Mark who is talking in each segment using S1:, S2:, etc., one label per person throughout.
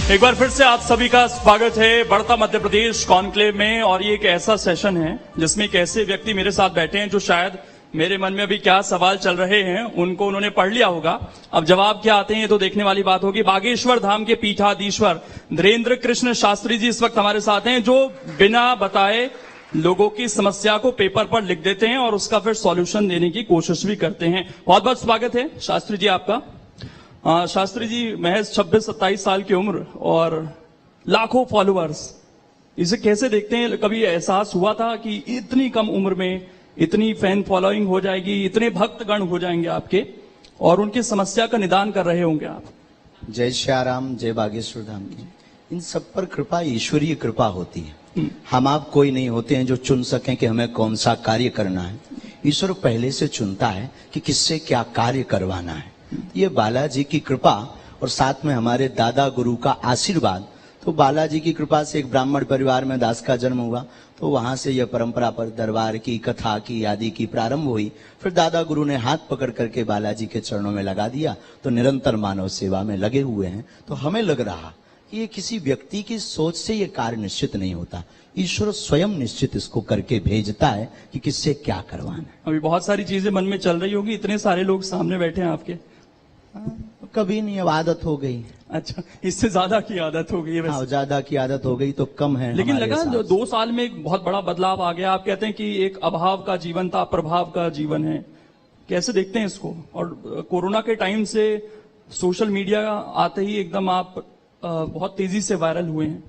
S1: एक बार फिर से आप सभी का स्वागत है बढ़ता मध्य प्रदेश कॉन्क्लेव में। और ये एक ऐसा सेशन है जिसमें एक ऐसे व्यक्ति मेरे साथ बैठे हैं जो शायद मेरे मन में अभी क्या सवाल चल रहे हैं उनको उन्होंने पढ़ लिया होगा। अब जवाब क्या आते हैं तो देखने वाली बात होगी। बागेश्वर धाम के पीठाधीश्वर धीरेन्द्र कृष्ण शास्त्री जी इस वक्त हमारे साथ हैं, जो बिना बताए लोगों की समस्या को पेपर पर लिख देते हैं और उसका फिर सॉल्यूशन देने की कोशिश भी करते हैं। बहुत बहुत स्वागत है शास्त्री जी आपका। शास्त्री जी महज 26-27 साल की उम्र और लाखों फॉलोअर्स, इसे कैसे देखते हैं? कभी एहसास हुआ था कि इतनी कम उम्र में इतनी फैन फॉलोइंग हो जाएगी, इतने भक्तगण हो जाएंगे आपके और उनकी समस्या का निदान कर रहे होंगे आप?
S2: जय श्याराम, जय बागेश्वर धाम की। इन सब पर कृपा, ईश्वरीय कृपा होती है। हम आप कोई नहीं होते हैं जो चुन सकें कि हमें कौन सा कार्य करना है। ईश्वर पहले से चुनता है कि किससे क्या कार्य करवाना है। ये बालाजी की कृपा और साथ में हमारे दादा गुरु का आशीर्वाद। तो बालाजी की कृपा से एक ब्राह्मण परिवार में दास का जन्म हुआ, तो वहां से यह परंपरा पर दरबार की, कथा की, आदि की प्रारंभ हुई। फिर दादा गुरु ने हाथ पकड़ करके बालाजी के चरणों में लगा दिया, तो निरंतर मानव सेवा में लगे हुए हैं। तो हमें लग रहा कि ये किसी व्यक्ति की सोच से ये कार्य निश्चित नहीं होता, ईश्वर स्वयं निश्चित इसको करके भेजता है कि किससे क्या करवाना है।
S1: अभी बहुत सारी चीजें मन में चल रही होगी, इतने सारे लोग सामने बैठे हैं आपके।
S2: कभी नहीं, अब आदत हो गई।
S1: अच्छा, इससे ज्यादा की आदत हो गई है वैसे।
S2: ज्यादा की आदत हो गई तो कम है।
S1: लेकिन लगा 2 साल में एक बहुत बड़ा बदलाव आ गया। आप कहते हैं कि एक अभाव का जीवन था, प्रभाव का जीवन है। कैसे देखते हैं इसको? और कोरोना के टाइम से सोशल मीडिया आते ही एकदम आप बहुत तेजी से वायरल हुए हैं।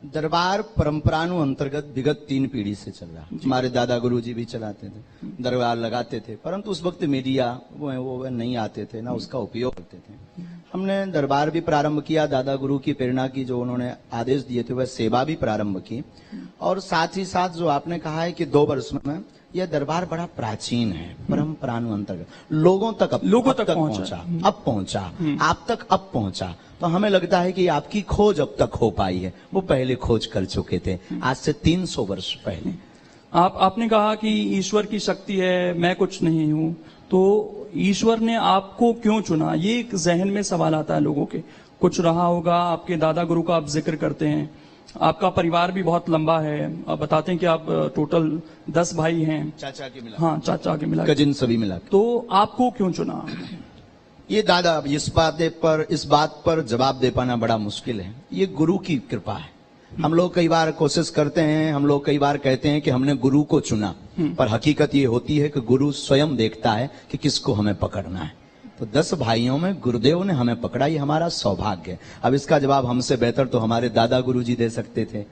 S2: दरबार परंपरानु अंतर्गत विगत 3 पीढ़ी से चल रहा। हमारे दादा गुरु जी भी चलाते थे, दरबार लगाते थे, परंतु उस वक्त मीडिया वो नहीं आते थे, ना उसका उपयोग करते थे। हमने दरबार भी प्रारंभ किया, दादा गुरु की प्रेरणा की, जो उन्होंने आदेश दिए थे वह सेवा भी प्रारंभ की। और साथ ही साथ जो आपने कहा है कि 2 वर्ष में यह दरबार बड़ा प्राचीन है, परंपरानु अंतर्गत लोगों तक पहुंचा, अब पहुंचा, आप तक अब पहुंचा। तो हमें लगता है कि आपकी खोज अब तक हो पाई है, वो पहले खोज कर चुके थे आज से 300 वर्ष पहले।
S1: आपने कहा कि ईश्वर की शक्ति है, मैं कुछ नहीं हूं, तो ईश्वर ने आपको क्यों चुना? ये एक जहन में सवाल आता है लोगों के। कुछ रहा होगा, आपके दादा गुरु का आप जिक्र करते हैं, आपका परिवार भी बहुत लंबा है। आप बताते हैं कि आप टोटल 10 भाई हैं,
S2: चाचा के मिला।
S1: हाँ, चाचा के मिला,
S2: कजिन सभी मिला।
S1: तो आपको क्यों चुना?
S2: ये दादा, इस बात पर जवाब दे पाना बड़ा मुश्किल है। ये गुरु की कृपा है। हम लोग कई बार कोशिश करते हैं, हम लोग कई बार कहते हैं कि हमने गुरु को चुना, पर हकीकत ये होती है कि गुरु स्वयं देखता है कि किसको हमें पकड़ना है। तो 10 भाइयों में गुरुदेव ने हमें पकड़ा, ये हमारा सौभाग्य है। अब इसका जवाब हमसे बेहतर तो हमारे दादा गुरु जी दे सकते थे,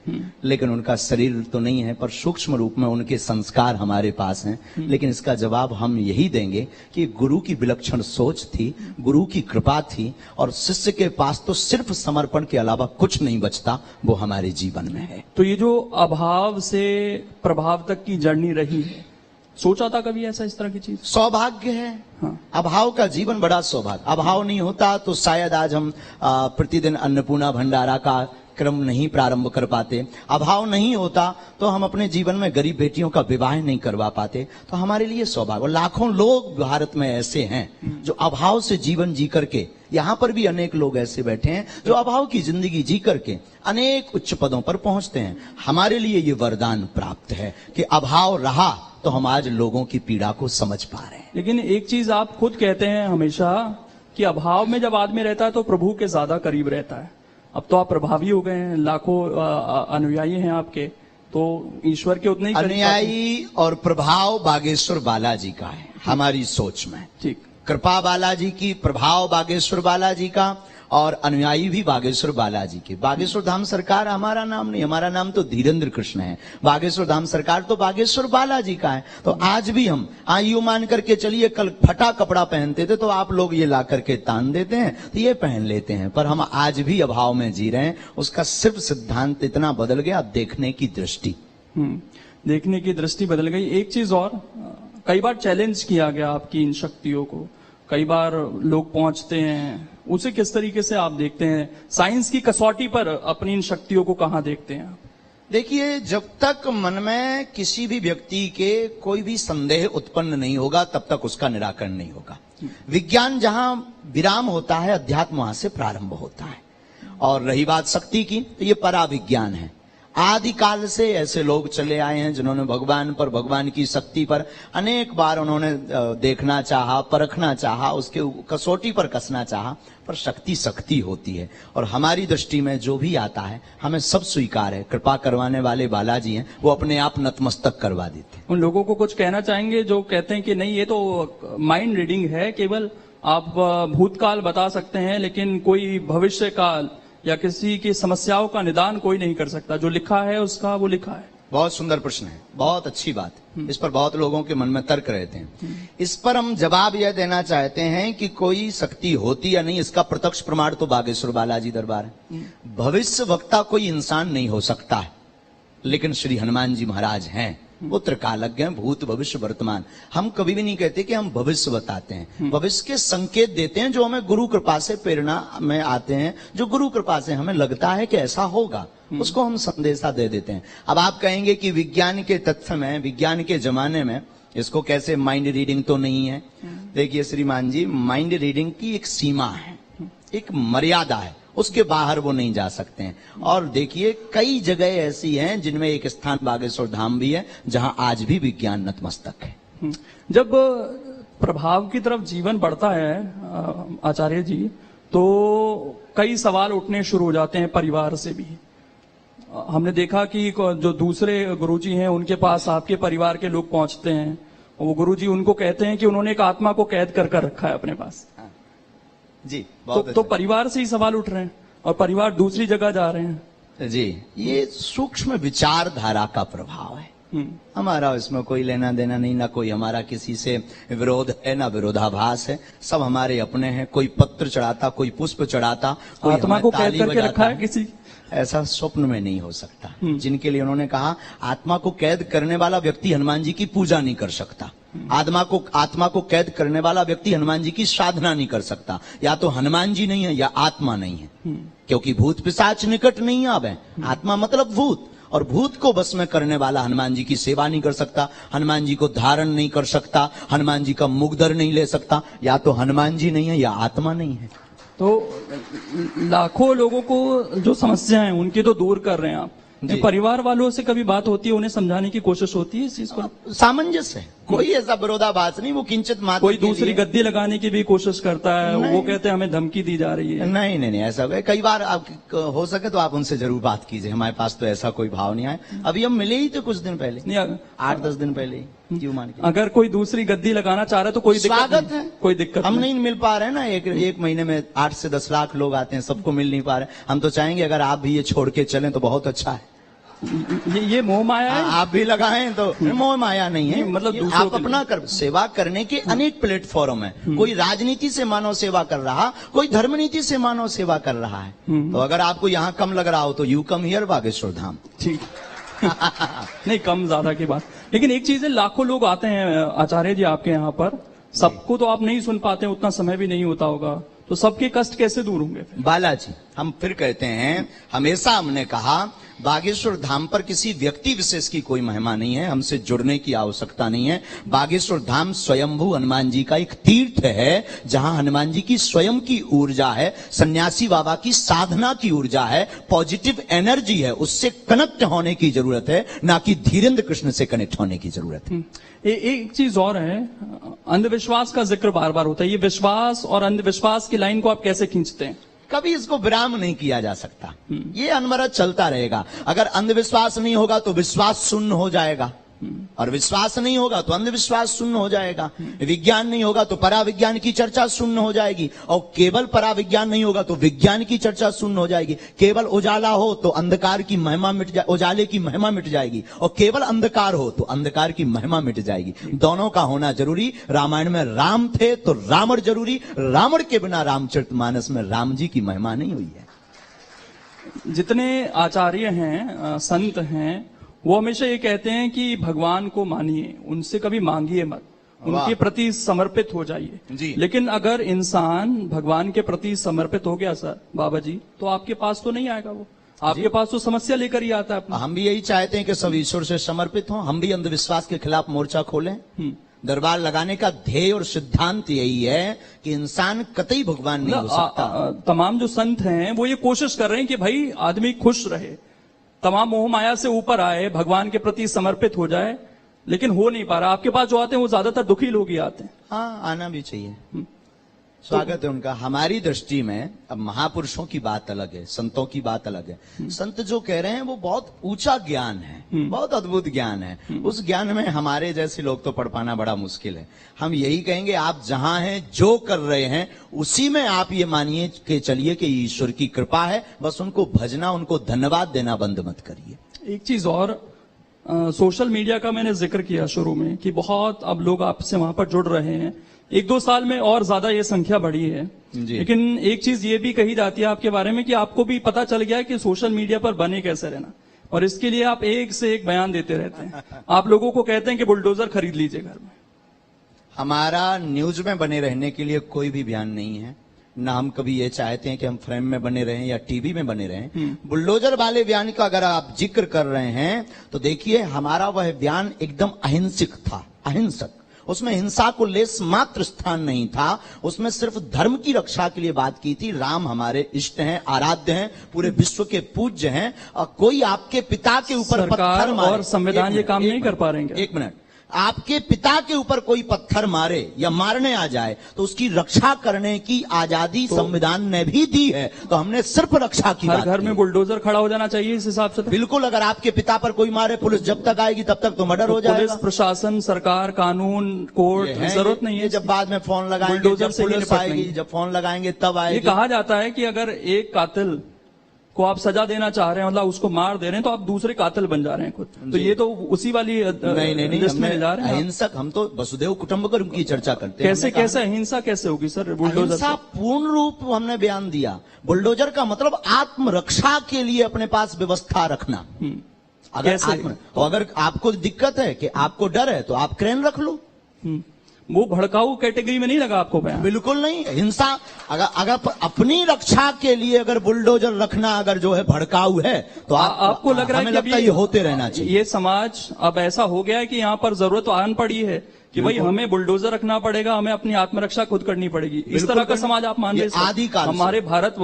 S2: लेकिन उनका शरीर तो नहीं है, पर सूक्ष्म रूप में उनके संस्कार हमारे पास हैं। लेकिन इसका जवाब हम यही देंगे कि गुरु की विलक्षण सोच थी, गुरु की कृपा थी, और शिष्य के पास तो सिर्फ समर्पण के अलावा कुछ नहीं बचता, वो हमारे जीवन में है।
S1: तो ये जो अभाव से प्रभाव तक की जर्नी रही है, सोचा था कभी ऐसा, इस तरह की चीज?
S2: सौभाग्य है। हाँ। अभाव का जीवन बड़ा सौभाग्य। अभाव नहीं होता तो शायद आज हम प्रतिदिन अन्नपूर्णा भंडारा का क्रम नहीं प्रारंभ कर पाते। अभाव नहीं होता तो हम अपने जीवन में गरीब बेटियों का विवाह नहीं करवा पाते। तो हमारे लिए सौभाग्य। और लाखों लोग भारत में ऐसे हैं जो अभाव से जीवन जी करके, यहाँ पर भी अनेक लोग ऐसे बैठे हैं जो अभाव की जिंदगी जी करके अनेक उच्च पदों पर पहुंचते हैं। हमारे लिए ये वरदान प्राप्त है कि अभाव रहा तो हम आज लोगों की पीड़ा को समझ पा रहे हैं।
S1: लेकिन एक चीज आप खुद कहते हैं हमेशा कि अभाव में जब आदमी रहता है तो प्रभु के ज्यादा करीब रहता है। अब तो आप प्रभावी हो गए हैं, लाखों अनुयायी हैं आपके, तो ईश्वर के उतने ही
S2: अनुयायी और प्रभाव बागेश्वर बालाजी का है हमारी सोच में।
S1: ठीक,
S2: कृपा बालाजी की, प्रभाव बागेश्वर बालाजी का, और अनुयायी भी बागेश्वर बालाजी के। बागेश्वर धाम सरकार हमारा नाम नहीं, हमारा नाम तो धीरेन्द्र कृष्ण है। बागेश्वर धाम सरकार तो बागेश्वर बालाजी का है। तो आज भी हम यूं मान करके चलिए, कल फटा कपड़ा पहनते थे तो आप लोग ये ला करके तान देते हैं तो ये पहन लेते हैं, पर हम आज भी अभाव में जी रहे हैं। उसका सिर्फ सिद्धांत इतना बदल गया, देखने की दृष्टि।
S1: देखने की दृष्टि बदल गई। एक चीज और, कई बार चैलेंज किया गया आपकी इन शक्तियों को, कई बार लोग पहुंचते हैं, उसे किस तरीके से आप देखते हैं? साइंस की कसौटी पर अपनी इन शक्तियों को कहां देखते हैं आप?
S2: देखिए, जब तक मन में किसी भी व्यक्ति के कोई भी संदेह उत्पन्न नहीं होगा तब तक उसका निराकरण नहीं होगा। विज्ञान जहां विराम होता है, अध्यात्म वहां से प्रारंभ होता है। और रही बात शक्ति की, तो ये पराविज्ञान है। आदिकाल से ऐसे लोग चले आए हैं जिन्होंने भगवान पर, भगवान की शक्ति पर अनेक बार उन्होंने देखना चाहा, परखना चाहा, उसके कसौटी पर कसना चाहा, पर शक्ति शक्ति होती है। और हमारी दृष्टि में जो भी आता है हमें सब स्वीकार है। कृपा करवाने वाले बालाजी हैं, वो अपने आप नतमस्तक करवा देते हैं।
S1: उन लोगों को कुछ कहना चाहेंगे जो कहते हैं कि नहीं, ये तो माइंड रीडिंग है, केवल आप भूतकाल बता सकते हैं लेकिन कोई भविष्य काल या किसी की समस्याओं का निदान कोई नहीं कर सकता, जो लिखा है उसका वो लिखा है।
S2: बहुत सुंदर प्रश्न है, बहुत अच्छी बात है। इस पर बहुत लोगों के मन में तर्क रहते हैं। इस पर हम जवाब यह देना चाहते हैं कि कोई शक्ति होती या नहीं, इसका प्रत्यक्ष प्रमाण तो बागेश्वर बालाजी दरबार है। भविष्य वक्ता कोई इंसान नहीं हो सकता है, लेकिन श्री हनुमान जी महाराज हैं। वो त्रिकालज्ञ हैं, भूत भविष्य वर्तमान। हम कभी भी नहीं कहते कि हम भविष्य बताते हैं, भविष्य के संकेत देते हैं जो हमें गुरु कृपा से प्रेरणा में आते हैं, जो गुरु कृपा से हमें लगता है कि ऐसा होगा, उसको हम संदेशा दे देते हैं। अब आप कहेंगे कि विज्ञान के तथ्य में, विज्ञान के जमाने में इसको कैसे माइंड रीडिंग तो नहीं है। देखिए श्रीमान जी, माइंड रीडिंग की एक सीमा है, एक मर्यादा है, उसके बाहर वो नहीं जा सकते हैं। और देखिए कई जगह ऐसी हैं जिनमें एक स्थान बागेश्वर धाम भी है जहां आज भी विज्ञान नतमस्तक है।
S1: जब प्रभाव की तरफ जीवन बढ़ता है आचार्य जी, तो कई सवाल उठने शुरू हो जाते हैं परिवार से भी। हमने देखा कि जो दूसरे गुरुजी हैं उनके पास आपके परिवार के लोग पहुंचते हैं, वो गुरुजी उनको कहते हैं कि उन्होंने एक आत्मा को कैद कर रखा है अपने पास।
S2: जी,
S1: तो परिवार से ही सवाल उठ रहे हैं और परिवार दूसरी जगह जा रहे हैं।
S2: जी, ये सूक्ष्म विचारधारा का प्रभाव है। हमारा इसमें कोई लेना देना नहीं, ना कोई हमारा किसी से विरोध है, ना विरोधाभास है। सब हमारे अपने हैं। कोई पत्र चढ़ाता, कोई पुष्प चढ़ाता, कोई
S1: आत्मा को कैद करके रखा है किसी,
S2: ऐसा स्वप्न में नहीं हो सकता। जिनके लिए उन्होंने कहा आत्मा को कैद करने वाला व्यक्ति हनुमान जी की पूजा नहीं कर सकता, आत्मा को कैद करने वाला व्यक्ति हनुमान जी की साधना नहीं कर सकता। या तो हनुमान जी नहीं है या आत्मा नहीं है, क्योंकि भूत पिशाच निकट नहीं आवे। आत्मा मतलब भूत, और भूत को बस में करने वाला हनुमान जी की सेवा नहीं कर सकता, हनुमान जी को धारण नहीं कर सकता, हनुमान जी का मुग्धर नहीं ले सकता। या तो हनुमान जी नहीं है या आत्मा नहीं है।
S1: तो लाखों लोगों को जो समस्या है उनकी तो दूर कर रहे हैं आप। परिवार वालों से कभी बात होती है, उन्हें समझाने की कोशिश होती है इस चीज को?
S2: सामंजस्य है, कोई ऐसा विरोधाभास नहीं। वो किंचित मात्र
S1: कोई दूसरी गद्दी लगाने की भी कोशिश करता है, वो कहते हैं हमें धमकी दी जा रही है।
S2: नहीं नहीं नहीं, ऐसा कई बार आप हो सके तो आप उनसे जरूर बात कीजिए। हमारे पास तो ऐसा कोई भाव नहीं आया। अभी हम मिले ही तो कुछ दिन पहले, 8-10 दिन पहले ही, क्यों मान के।
S1: अगर कोई दूसरी गद्दी लगाना चाह रहा है तो कोई
S2: स्वागत है,
S1: कोई दिक्कत
S2: हम नहीं मिल पा रहे हैं ना। एक महीने में 8 से 10 लाख लोग आते हैं, सबको मिल नहीं पा रहे। हम तो चाहेंगे अगर आप भी ये छोड़ के चलें तो बहुत अच्छा है।
S1: ये मोह माया है।
S2: आप भी लगाएं तो मोह माया नहीं है,
S1: मतलब
S2: आप अपना सेवा करने के अनेक प्लेटफॉर्म है। कोई राजनीति से मानव सेवा कर रहा, कोई धर्मनीति से मानव सेवा कर रहा है। तो अगर आपको यहाँ कम लग रहा हो तो you come here Bageshwar Dham.
S1: ठीक नहीं, कम ज्यादा की बात। लेकिन एक चीज है, लाखों लोग आते हैं आचार्य जी आपके यहाँ पर, सबको तो आप नहीं सुन पाते, उतना समय भी नहीं होता होगा, तो सबके कष्ट कैसे दूर होंगे?
S2: बालाजी, हम फिर कहते हैं, हमेशा हमने कहा बागेश्वर धाम पर किसी व्यक्ति विशेष की कोई महिमा नहीं है, हमसे जुड़ने की आवश्यकता नहीं है। बागेश्वर धाम स्वयंभू हनुमान जी का एक तीर्थ है, जहां हनुमान जी की स्वयं की ऊर्जा है, सन्यासी बाबा की साधना की ऊर्जा है, पॉजिटिव एनर्जी है। उससे कनेक्ट होने की जरूरत है, ना कि धीरेन्द्र कृष्ण से कनेक्ट होने की जरूरत है।
S1: एक चीज और है, अंधविश्वास का जिक्र बार बार होता है। ये विश्वास और अंधविश्वास की लाइन को आप कैसे खींचते हैं?
S2: कभी इसको विराम नहीं किया जा सकता, ये अनवरत चलता रहेगा। अगर अंधविश्वास नहीं होगा तो विश्वास शून्य हो जाएगा, और विश्वास नहीं होगा तो अंधविश्वास शून्य हो जाएगा। विज्ञान नहीं होगा तो पराविज्ञान की चर्चा शून्य हो जाएगी, और केवल पराविज्ञान नहीं होगा तो विज्ञान की चर्चा शून्य हो जाएगी। केवल उजाला हो तो अंधकार की महिमा मिट जाए, उजाले की महिमा मिट जाएगी, और केवल अंधकार हो तो अंधकार की महिमा मिट जाएगी। दोनों का होना जरूरी। रामायण में राम थे तो रावण जरूरी, रावण के बिना रामचरितमानस में राम जी की महिमा नहीं हुई है।
S1: जितने आचार्य हैं, संत हैं, वो हमेशा ये कहते हैं कि भगवान को मानिए, उनसे कभी मांगिए मत, उनके प्रति समर्पित हो जाइए। लेकिन अगर इंसान भगवान के प्रति समर्पित हो गया सर बाबा जी, तो आपके पास तो नहीं आएगा, वो आपके पास तो समस्या लेकर ही आता है।
S2: हम भी यही चाहते हैं कि सब ईश्वर से समर्पित हों। हम भी अंधविश्वास के खिलाफ मोर्चा खोलें, दरबार लगाने का ध्येय और सिद्धांत यही है कि इंसान कतई भगवान नहीं हो सकता।
S1: तमाम जो संत हैं वो ये कोशिश कर रहे हैं कि भाई आदमी खुश रहे, तमाम मोह माया से ऊपर आए, भगवान के प्रति समर्पित हो जाए, लेकिन हो नहीं पा रहा। आपके पास जो आते हैं वो ज्यादातर दुखी लोग ही आते हैं।
S2: हाँ, आना भी चाहिए। स्वागत है उनका। हमारी दृष्टि में अब महापुरुषों की बात अलग है, संतों की बात अलग है। संत जो कह रहे हैं वो बहुत ऊंचा ज्ञान है, बहुत अद्भुत ज्ञान है। उस ज्ञान में हमारे जैसे लोग तो पढ़ पाना बड़ा मुश्किल है। हम यही कहेंगे, आप जहां हैं, जो कर रहे हैं, उसी में आप ये मानिए कि चलिए कि ईश्वर की कृपा है। बस उनको भजना, उनको धन्यवाद देना बंद मत करिए।
S1: एक चीज और, सोशल मीडिया का मैंने जिक्र किया शुरू में कि बहुत अब लोग आपसे वहां पर जुड़ रहे हैं। 1-2 साल में और ज्यादा ये संख्या बढ़ी है, लेकिन एक चीज ये भी कही जाती है आपके बारे में कि आपको भी पता चल गया है कि सोशल मीडिया पर बने कैसे रहना, और इसके लिए आप एक से एक बयान देते रहते हैं। आप लोगों को कहते हैं कि बुलडोजर खरीद लीजिए घर में।
S2: हमारा न्यूज में बने रहने के लिए कोई भी बयान नहीं है, ना हम कभी ये चाहते हैं कि हम फ्रेम में बने रहें या टीवी में बने रहें। बुलडोजर वाले बयान का अगर आप जिक्र कर रहे हैं तो देखिए, हमारा वह बयान एकदम अहिंसक था, अहिंसक। उसमें हिंसा को लेस मात्र स्थान नहीं था। उसमें सिर्फ धर्म की रक्षा के लिए बात की थी। राम हमारे इष्ट हैं, आराध्य हैं, पूरे विश्व के पूज्य हैं, और कोई आपके पिता के ऊपर पत्थर मारे,
S1: और संविधान ये काम नहीं कर पा रहे हैं।
S2: एक मिनट, आपके पिता के ऊपर कोई पत्थर मारे या मारने आ जाए तो उसकी रक्षा करने की आजादी संविधान ने भी दी है। तो हमने सिर्फ रक्षा की बात की।
S1: घर में बुलडोजर खड़ा हो जाना चाहिए इस हिसाब से।
S2: बिल्कुल, अगर आपके पिता पर कोई मारे, पुलिस जब तक आएगी तब तक तो मर्डर हो जाएगा।
S1: पुलिस प्रशासन, सरकार, कानून, कोर्ट, जरूरत नहीं है।
S2: जब बाद में फोन लगाएंगे,
S1: बुलडोजर
S2: जब पुलिस आएगी, जब फोन लगाएंगे तब आएगी।
S1: ये कहा जाता है कि अगर एक कातिल को आप सजा देना चाह रहे हैं, मतलब उसको मार दे रहे हैं, तो आप दूसरे कातिल बन जा रहे हैं खुद। तो ये तो उसी वाली
S2: नहीं,
S1: लिस्ट में जा रहे हैं।
S2: अहिंसक, हम तो वसुदेव कुटुंबकम की चर्चा करते हैं।
S1: कैसे अहिंसा कैसे होगी सर बुलडोजर?
S2: अहिंसा पूर्ण रूप हमने बयान दिया। बुलडोजर का मतलब आत्मरक्षा के लिए अपने पास व्यवस्था रखना। अगर आपको दिक्कत है कि आपको डर है तो आप क्रेन रख लो।
S1: वो भड़काऊ कैटेगरी में नहीं लगा आपको बयान?
S2: बिल्कुल नहीं। हिंसा अगर अपनी रक्षा के लिए अगर बुलडोजर रखना अगर जो है भड़काऊ है तो
S1: आपको लग रहा है कि
S2: लगता है ये होते रहना चाहिए।
S1: ये समाज अब ऐसा हो गया है कि यहाँ पर जरूरत आन पड़ी है कि भाई हमें बुलडोजर रखना पड़ेगा, हमें अपनी आत्मरक्षा खुद करनी पड़ेगी। इस तरह का समाज आप मान रहे हैं?
S2: आदिकाल
S1: हमारे भारत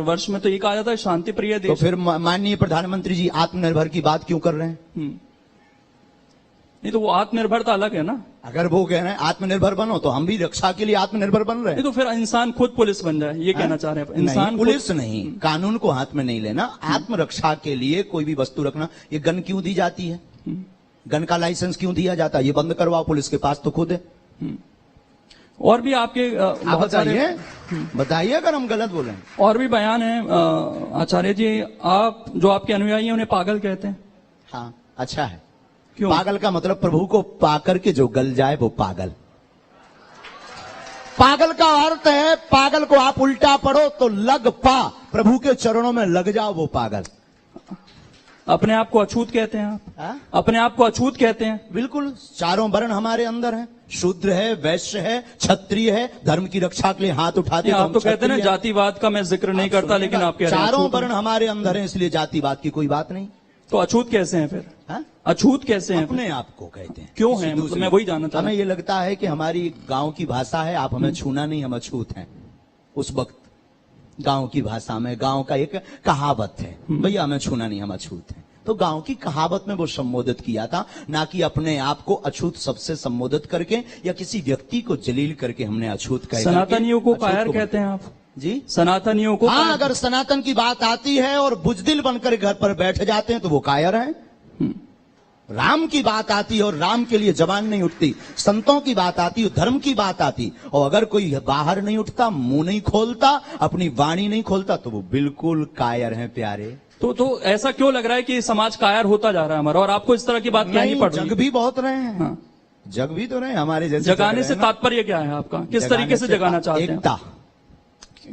S1: वर्ष में तो ये कहा जाता है शांति प्रिय देश।
S2: तो फिर माननीय प्रधानमंत्री जी आत्मनिर्भर की बात क्यों कर रहे हैं?
S1: नहीं तो वो आत्मनिर्भरता अलग है ना।
S2: अगर वो कह रहे हैं आत्मनिर्भर बनो तो हम भी रक्षा के लिए आत्मनिर्भर बन रहे हैं।
S1: तो फिर इंसान खुद पुलिस बन जाए, ये कहना चाह रहे हैं? इंसान
S2: पुलिस नहीं, कानून को हाथ में नहीं लेना। आत्मरक्षा के लिए कोई भी वस्तु रखना। ये गन क्यों दी जाती है? गन का लाइसेंस क्यों दिया जाता है? ये बंद करवाओ, पुलिस के पास तो खुद है।
S1: और भी आपके
S2: बताइए अगर हम गलत बोले।
S1: और भी बयान है आचार्य जी, आप जो आपके अनुयायी हैं उन्हें पागल कहते हैं।
S2: हाँ, अच्छा है।
S1: क्यों?
S2: पागल का मतलब प्रभु को पाकर के जो गल जाए वो पागल। पागल का अर्थ है, पागल को आप उल्टा पढ़ो तो लग पा, प्रभु के चरणों में लग जाओ, वो पागल।
S1: अपने आप को अछूत कहते हैं आप? अपने आप को अछूत कहते हैं?
S2: बिल्कुल। चारों वर्ण हमारे अंदर है। शूद्र है, वैश्य है, क्षत्रिय है, धर्म की रक्षा के लिए हाथ उठाते।
S1: आप तो कहते हैं ना जातिवाद का मैं जिक्र नहीं करता, लेकिन आप कह रहे हैं
S2: चारों वर्ण हमारे अंदर है, इसलिए जातिवाद की कोई बात नहीं।
S1: तो अछूत कैसे हैं फिर? अछूत कैसे हैं?
S2: अपने आप को कहते हैं।
S1: क्यों है? मतलब मैं वही जानना चाहता हूं।
S2: हमें ये लगता है कि हमारी गांव की भाषा है, आप हमें छूना नहीं, हम अछूत हैं। उस वक्त गांव की भाषा में, गांव का एक कहावत है, भैया हमें छूना नहीं, हम अछूत हैं। तो गांव की कहावत में वो संबोधित किया था, ना कि अपने आप को अछूत सबसे संबोधित करके या किसी व्यक्ति को जलील करके हमने अछूत कहा।
S1: सनातनियों को कायर कहते हैं आप
S2: जी?
S1: सनातनियों को?
S2: हाँ, अगर सनातन की बात आती है और बुजदिल बनकर घर पर बैठ जाते हैं तो वो कायर हैं। राम की बात आती है और राम के लिए जबान नहीं उठती, संतों की बात आती है, धर्म की बात आती, और अगर कोई बाहर नहीं उठता, मुंह नहीं खोलता, अपनी वाणी नहीं खोलता, तो वो बिल्कुल कायर हैं प्यारे।
S1: तो ऐसा क्यों लग रहा है कि समाज कायर होता जा रहा है हमारा, और आपको इस तरह की बात क्या नहीं पड़ रही?
S2: जग भी बहुत रहे हैं। हाँ। जग भी तो रहे हमारे जैसे।
S1: जगाने से तात्पर्य क्या है आपका? किस तरीके से जगाना चाहते हैं?
S2: एकता।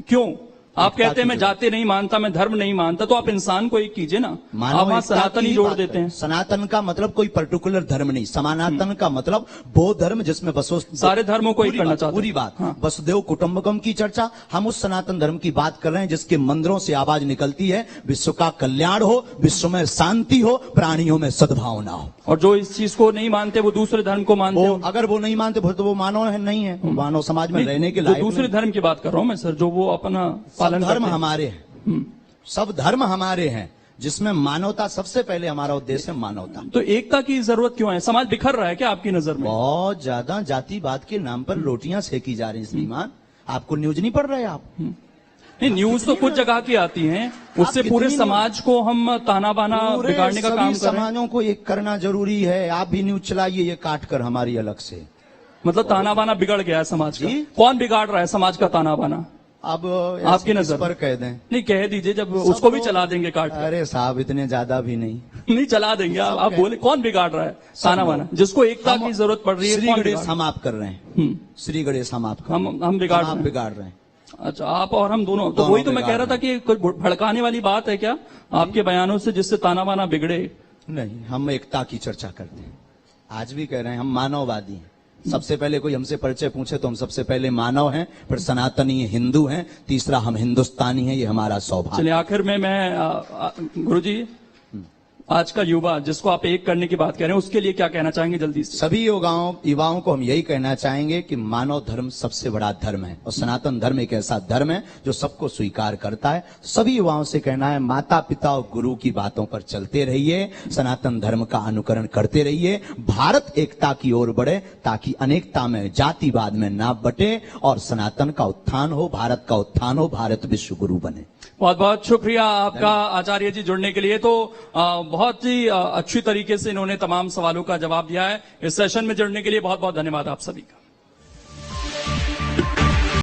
S1: क्यों? आप कहते हैं मैं जाति नहीं मानता, मैं धर्म नहीं मानता, तो आप इंसान को एक कीजिए ना। आप वहां सनातन ही जोड़ देते हैं।
S2: सनातन का मतलब कोई पर्टिकुलर धर्म नहीं, सनातन का मतलब वो धर्म जिसमें
S1: सारे धर्मों को एक करना चाहते हैं।
S2: पूरी बात। हाँ। वसुदेव कुटुंबकम की चर्चा, हम उस सनातन धर्म की बात कर रहे हैं जिसके मंदिरों से आवाज निकलती है, विश्व का कल्याण हो, विश्व में शांति हो, प्राणियों में सद्भावना हो।
S1: और जो इस चीज को नहीं मानते वो दूसरे धर्म को मानते
S2: वो
S1: हैं।
S2: अगर वो नहीं मानते तो वो मानव है नहीं है, मानव समाज में
S1: नहीं,
S2: रहने के
S1: जो
S2: लायक
S1: दूसरे
S2: नहीं।
S1: धर्म की बात कर रहा हूं मैं सर, जो वो अपना
S2: सब
S1: पालन
S2: धर्म
S1: करते हैं।
S2: हमारे हैं, सब धर्म हमारे हैं, जिसमें मानवता सबसे पहले हमारा उद्देश्य है, मानवता।
S1: तो एकता की जरूरत क्यों है? समाज बिखर रहा है क्या आपकी नजर में?
S2: बहुत ज्यादा जातिवाद के नाम पर रोटियां सेकी जा रही हैं श्रीमान। आपको न्यूज नहीं पढ़ रहे आप?
S1: नहीं, न्यूज तो कुछ जगह की आती हैं, उससे
S2: आप
S1: पूरे
S2: कितनी
S1: समाज को हम ताना बाना
S2: पूरे
S1: बिगाड़ने का
S2: सभी
S1: काम कर रहे हैं।
S2: समाजों को एक करना जरूरी है। आप भी न्यूज चलाइए ये काट कर हमारी अलग से।
S1: मतलब ताना बाना बिगड़ गया है समाज का।
S2: जी।
S1: कौन बिगाड़ रहा है समाज का ताना बाना?
S2: अब
S1: आपकी
S2: ऐसे
S1: नजर
S2: किस पर कह दें?
S1: नहीं, कह दीजिए, जब उसको भी
S2: लोग-
S1: चला देंगे काट कर।
S2: अरे साहब इतने ज्यादा भी नहीं।
S1: नहीं चला देंगे, आप बोले कौन बिगाड़ रहा है ताना बाना? जिसको एकता
S2: हम-
S1: की जरूरत पड़ रही है,
S2: श्री
S1: कौन
S2: गणेश
S1: बिगाड़?
S2: हम आप कर रहे हैं, श्री गणेश हम आप कर रहे हैं।
S1: हम बिगाड़
S2: हम आप
S1: रहे हैं।
S2: बिगाड़ रहे हैं।
S1: अच्छा, आप और हम दोनों। तो
S2: दोनों
S1: वही तो मैं कह
S2: बिगाड़
S1: रहा था कि कोई भड़काने वाली बात है क्या आपके बयानों से, जिससे ताना बाना बिगड़े?
S2: नहीं, हम एकता की चर्चा करते हैं। आज भी कह रहे हैं हम मानववादी हैं। सबसे पहले कोई हमसे परिचय पूछे तो हम सबसे पहले मानव हैं, फिर सनातनी हिंदू हैं, तीसरा हम हिंदुस्तानी हैं। ये हमारा सौभाग्य।
S1: चलिए, आखिर में मैं गुरुजी, आज का युवा जिसको आप एक करने की बात कह रहे हैं, उसके लिए क्या कहना चाहेंगे जल्दी से?
S2: सभी युवाओं को हम यही कहना चाहेंगे कि मानव धर्म सबसे बड़ा धर्म है और सनातन धर्म एक ऐसा धर्म है जो सबको स्वीकार करता है। सभी युवाओं से कहना है, माता पिता और गुरु की बातों पर चलते रहिए, सनातन धर्म का अनुकरण करते रहिए, भारत एकता की ओर बढ़े ताकि अनेकता में, जातिवाद में ना बटे और सनातन का उत्थान हो, भारत का उत्थान हो, भारत विश्व गुरु बने।
S1: बहुत बहुत शुक्रिया आपका आचार्य जी जुड़ने के लिए। तो बहुत ही अच्छी तरीके से इन्होंने तमाम सवालों का जवाब दिया है। इस सेशन में जुड़ने के लिए बहुत बहुत धन्यवाद आप सभी का।